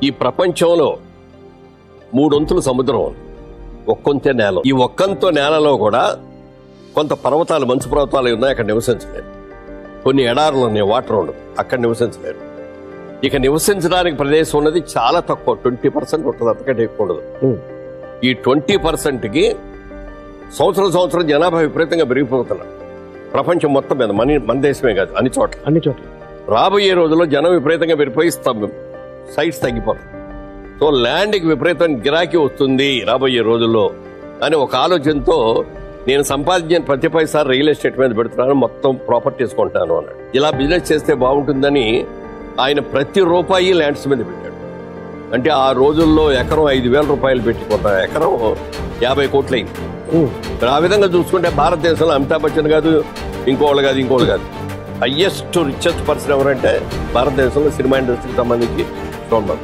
ఈ ప్రపంచంలో 3 వంతులు సముద్రం, ఒక్కొంతే నేల. ఈ ఒక్కంతో నేలలో కూడా కొంత పర్వతాలు, మంచు పర్వతాలు ఉన్నాయి, అక్కడ నివసించలేరు. కొన్ని ఎడారులు ఉన్నాయి, వాటర్ ఉండదు, అక్కడ నివసించలేరు. ఇక నివసించడానికి ప్రదేశం ఉన్నది చాలా తక్కువ, 20% ఉంటుంది, అంతకంటే ఎక్కువ ఉండదు. ఈ 20%కి సంవత్సరం జనాభా విపరీతంగా పెరిగిపోతున్నారు ప్రపంచం మొత్తం మీద. మన దేశమే కాదు, అన్ని చోట్ల. రాబోయే రోజుల్లో జనం విపరీతంగా పెరిగిపోయి సైట్స్ తగ్గిపోతాయి. సో ల్యాండ్కి విపరీతమైన గిరాకీ వస్తుంది రాబోయే రోజుల్లో అని ఒక ఆలోచనతో నేను సంపాదించిన ప్రతి పైసా రియల్ ఎస్టేట్ మీద పెడుతున్నాను, మొత్తం ప్రాపర్టీస్ కొంటాను అన్నాడు. ఇలా బిజినెస్ చేస్తే బాగుంటుందని ఆయన ప్రతి రూపాయి ల్యాండ్స్ మీద పెట్టాడు. అంటే ఆ రోజుల్లో ఎకరం 5,000 రూపాయలు పెట్టి కొంత ఎకరం 50 కోట్లు అయింది. ఆ విధంగా చూసుకుంటే భారతదేశంలో అమితాబ్ బచ్చన్ కాదు, ఇంకోళ్ళు కాదు, హయ్యెస్ట్ రిచెస్ట్ పర్సన్ ఎవరంటే భారతదేశంలో సినిమా ఇండస్ట్రీకి సంబంధించి చూడండి.